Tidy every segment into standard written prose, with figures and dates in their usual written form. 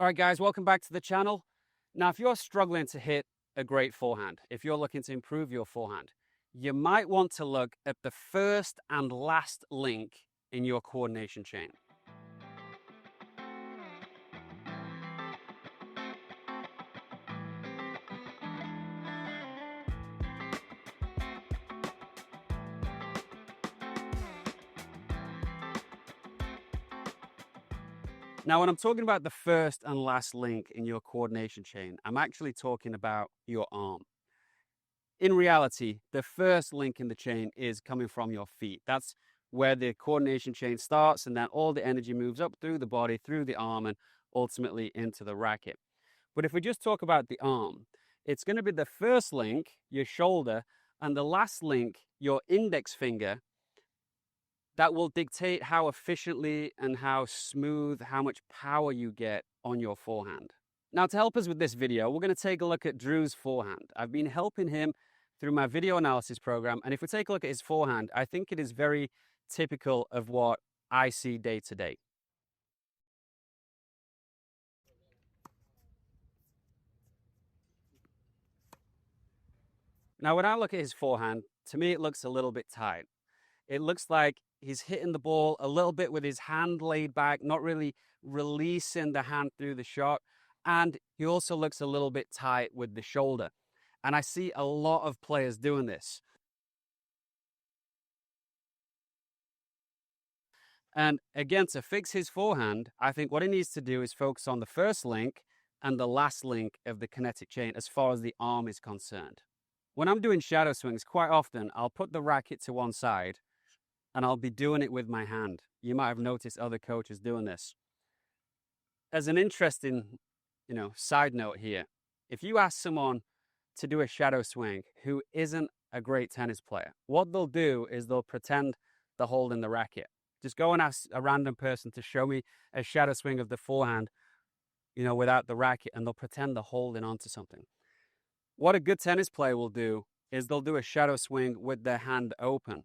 All right, guys, welcome back to the channel. Now, if you're struggling to hit a great forehand, if you're looking to improve your forehand, you might want to look at the first and last link in your coordination chain. Now, when I'm talking about the first and last link in your coordination chain, I'm actually talking about your arm. In reality, the first link in the chain is coming from your feet. That's where the coordination chain starts, and then all the energy moves up through the body, through the arm, and ultimately into the racket. But if we just talk about the arm, it's going to be the first link, your shoulder, and the last link, your index finger, that will dictate how efficiently and how smooth, how much power you get on your forehand. Now, to help us with this video, we're going to take a look at Drew's forehand. I've been helping him through my video analysis program, and if we take a look at his forehand, I think it is very typical of what I see day to day. Now, when I look at his forehand, to me, it looks a little bit tight. It looks like he's hitting the ball a little bit with his hand laid back, not really releasing the hand through the shot. And he also looks a little bit tight with the shoulder. And I see a lot of players doing this. And again, to fix his forehand, I think what he needs to do is focus on the first link and the last link of the kinetic chain as far as the arm is concerned. When I'm doing shadow swings, quite often I'll put the racket to one side and I'll be doing it with my hand. You might have noticed other coaches doing this. As an interesting, side note here, if you ask someone to do a shadow swing who isn't a great tennis player, what they'll do is they'll pretend they're holding the racket. Just go and ask a random person to show me a shadow swing of the forehand, without the racket, and they'll pretend they're holding onto something. What a good tennis player will do is they'll do a shadow swing with their hand open.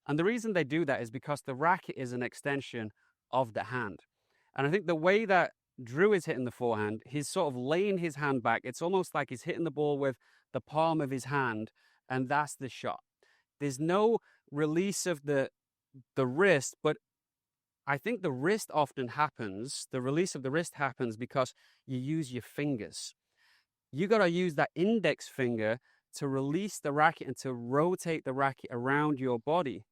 And the reason they do that is because the racket is an extension of the hand. And I think the way that Drew is hitting the forehand, he's sort of laying his hand back. It's almost like he's hitting the ball with the palm of his hand, and that's the shot. There's no release of the wrist, but I think the wrist often happens, the release of the wrist happens because you use your fingers. You got to use that index finger to release the racket and to rotate the racket around your body.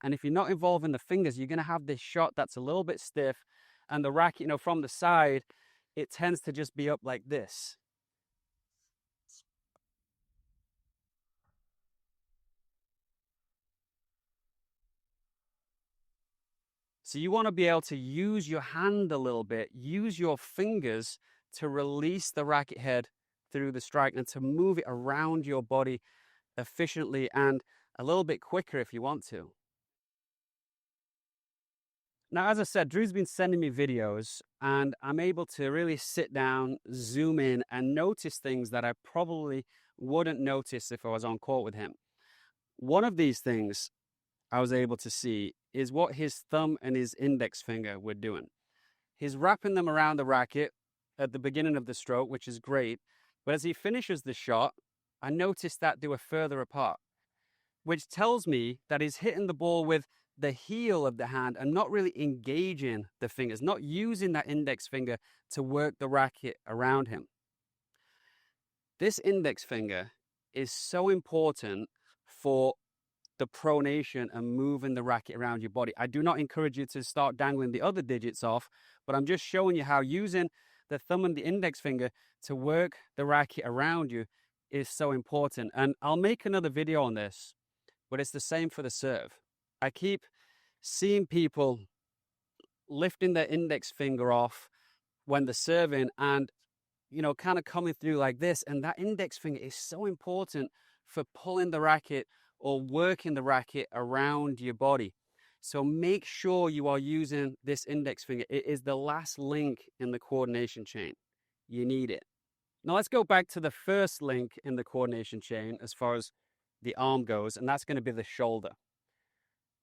And if you're not involving the fingers, you're going to have this shot that's a little bit stiff, and the racket, from the side, it tends to just be up like this. So you want to be able to use your hand a little bit, use your fingers to release the racket head through the strike and to move it around your body efficiently and a little bit quicker if you want to. Now, as I said, Drew's been sending me videos and I'm able to really sit down, zoom in and notice things that I probably wouldn't notice if I was on court with him. One of these things I was able to see is what his thumb and his index finger were doing. He's wrapping them around the racket at the beginning of the stroke, which is great. But as he finishes the shot, I noticed that they were further apart, which tells me that he's hitting the ball with the heel of the hand and not really engaging the fingers, not using that index finger to work the racket around him. This index finger is so important for the pronation and moving the racket around your body. I do not encourage you to start dangling the other digits off, but I'm just showing you how using the thumb and the index finger to work the racket around you is so important. And I'll make another video on this, but it's the same for the serve. I keep seeing people lifting their index finger off when they're serving and, kind of coming through like this. And that index finger is so important for pulling the racket or working the racket around your body. So make sure you are using this index finger. It is the last link in the coordination chain. You need it. Now let's go back to the first link in the coordination chain as far as the arm goes, and that's going to be the shoulder.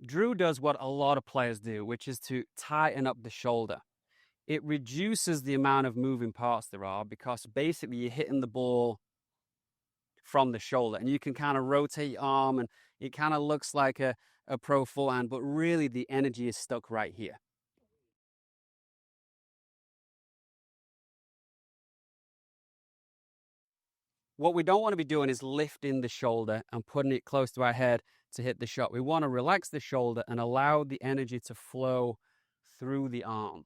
Drew does what a lot of players do, which is to tighten up the shoulder. It reduces the amount of moving parts there are because basically you're hitting the ball from the shoulder and you can kind of rotate your arm and it kind of looks like a pro forehand, but really the energy is stuck right here. What we don't want to be doing is lifting the shoulder and putting it close to our head to hit the shot. We want to relax the shoulder and allow the energy to flow through the arm.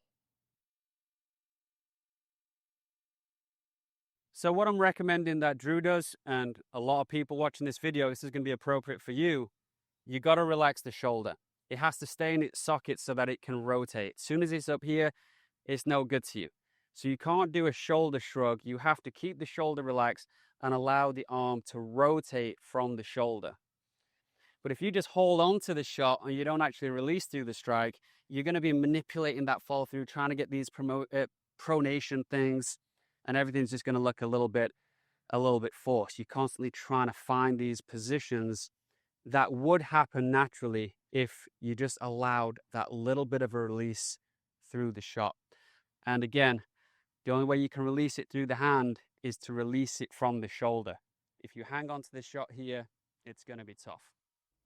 So what I'm recommending that Drew does, and a lot of people watching this video, this is going to be appropriate for you. You got to relax the shoulder. It has to stay in its socket so that it can rotate. As soon as it's up here, it's no good to you. So you can't do a shoulder shrug. You have to keep the shoulder relaxed and allow the arm to rotate from the shoulder. But if you just hold on to the shot and you don't actually release through the strike, you're going to be manipulating that fall through, trying to get these pronation things, and everything's just going to look a little bit forced. You're constantly trying to find these positions that would happen naturally if you just allowed that little bit of a release through the shot. And again, the only way you can release it through the hand is to release it from the shoulder. If you hang on to the shot here, it's going to be tough.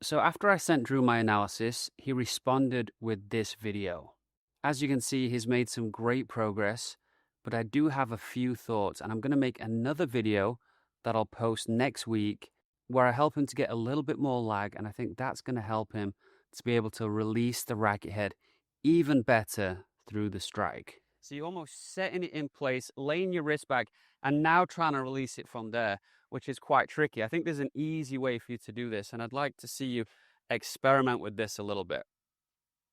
So after I sent Drew my analysis, he responded with this video. As you can see, he's made some great progress, but I do have a few thoughts, and I'm going to make another video that I'll post next week where I help him to get a little bit more lag, and I think that's going to help him to be able to release the racket head even better through the strike. So you're almost setting it in place, laying your wrist back, and now trying to release it from there, which is quite tricky. I think there's an easy way for you to do this, and I'd like to see you experiment with this a little bit.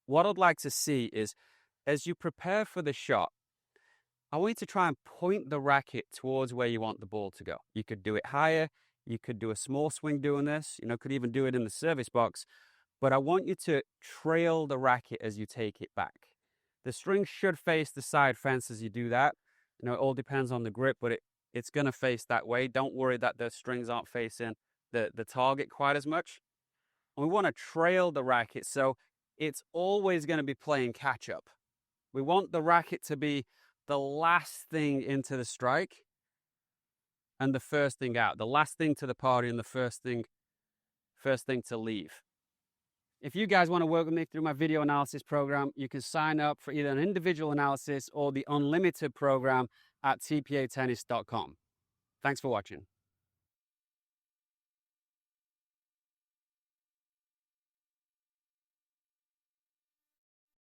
What I'd like to see is, as you prepare for the shot, I want you to try and point the racket towards where you want the ball to go. You could do it higher, you could do a small swing doing this, could even do it in the service box, but I want you to trail the racket as you take it back. The string should face the side fence as you do that. It all depends on the grip, but it's going to face that way. Don't worry that the strings aren't facing the target quite as much. And we want to trail the racket, so it's always going to be playing catch up. We want the racket to be the last thing into the strike and the first thing out, the last thing to the party and the first thing to leave. If you guys want to work with me through my video analysis program, you can sign up for either an individual analysis or the unlimited program at tpatennis.com. Thanks for watching.